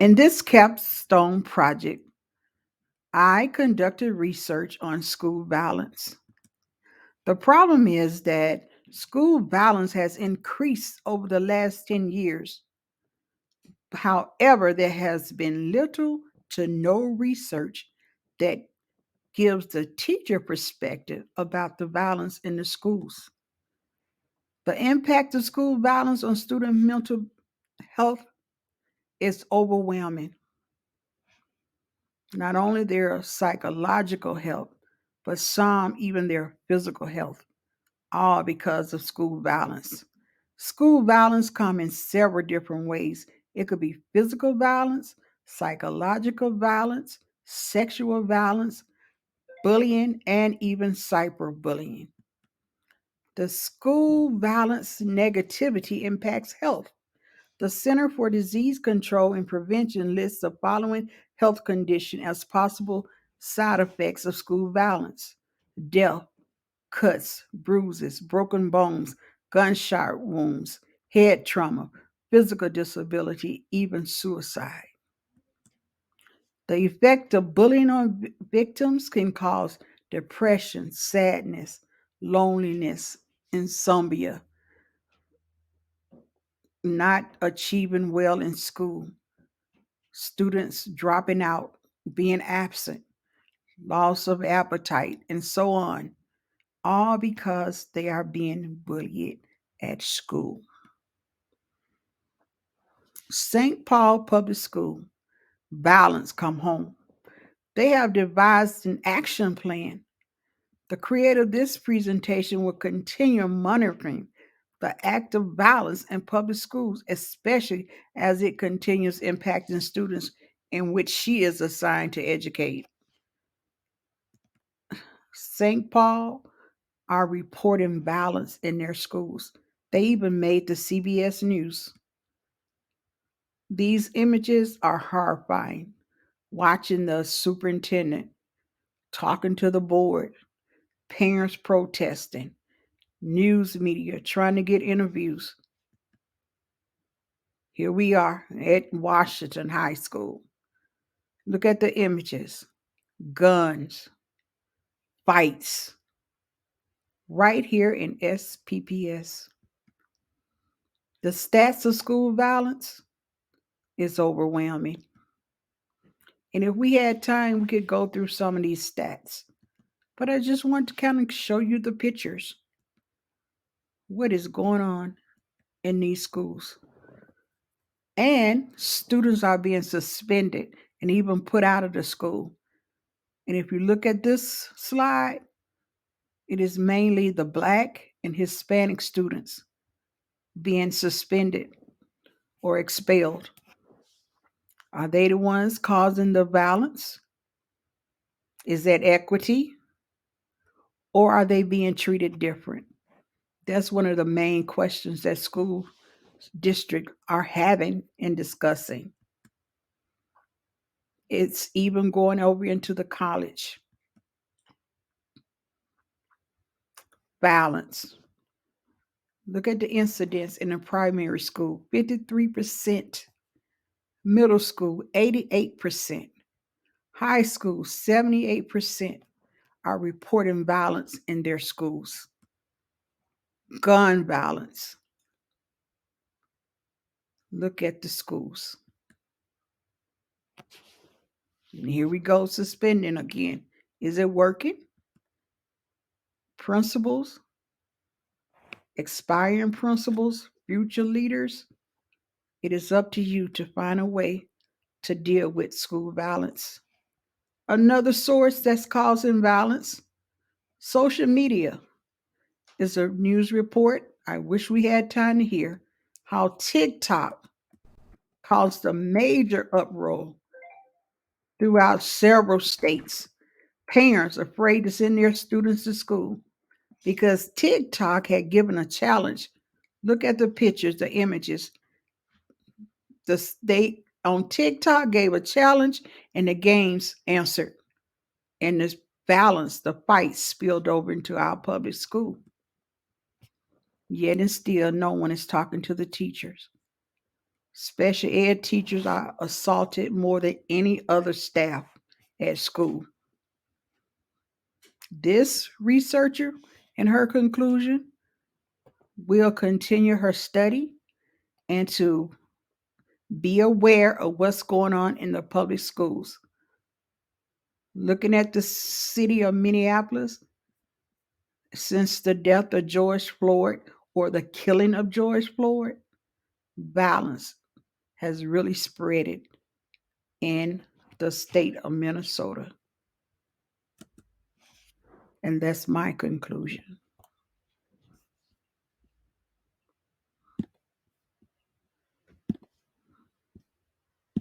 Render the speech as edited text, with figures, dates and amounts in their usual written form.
In this Capstone project, I conducted research on school violence. The problem is that school violence has increased over the last 10 years. However, there has been little to no research that gives the teacher perspective about the violence in the schools. The impact of school violence on student mental health is overwhelming. Not only their psychological health, but some even their physical health, all because of school violence. School violence comes in several different ways. It could be physical violence, psychological violence, sexual violence, bullying, and even cyberbullying. The school violence negativity impacts health. The Center for Disease Control and Prevention lists the following health condition as possible side effects of school violence: death, cuts, bruises, broken bones, gunshot wounds, head trauma, physical disability, even suicide. The effect of bullying on victims can cause depression, sadness, loneliness, insomnia, not achieving well in school, students dropping out, being absent, loss of appetite, and so on, all because they are being bullied at school. St. Paul Public School, violence come home. They have devised an action plan. The creator of this presentation will continue monitoring the act of violence in public schools, especially as it continues impacting students in which she is assigned to educate. St. Paul are reporting violence in their schools. They even made the CBS News. These images are horrifying. Watching the superintendent talking to the board, parents protesting, news media trying to get interviews. Here we are at Washington High School. Look at the images: guns, fights, right here in SPPS. The stats of school violence is overwhelming. And if we had time, we could go through some of these stats. But I just want to kind of show you the pictures. What is going on in these schools? And students are being suspended and even put out of the school. And if you look at this slide, it is mainly the Black and Hispanic students being suspended or expelled. Are they the ones causing the violence? Is that equity? Or are they being treated different? That's one of the main questions that school district are having and discussing. It's even going over into the college. Violence. Look at the incidents in the primary school: 53%, middle school, 88%, high school, 78% are reporting violence in their schools. Gun violence. Look at the schools. And here we go, suspending again. Is it working? Principals, expiring principals, future leaders. It is up to you to find a way to deal with school violence. Another source that's causing violence: social media. Is a news report I wish we had time to hear how TikTok caused a major uproar throughout several states. Parents afraid to send their students to school because TikTok had given a challenge. Look at the pictures, the images. The state on TikTok gave a challenge and the games answered. And this violence, the fight spilled over into our public school. Yet and still, no one is talking to the teachers. Special ed teachers are assaulted more than any other staff at school. This researcher, in her conclusion, will continue her study and to be aware of what's going on in the public schools. Looking at the city of Minneapolis, since the death of George Floyd or the killing of George Floyd, violence has really spread it in the state of Minnesota. And that's my conclusion.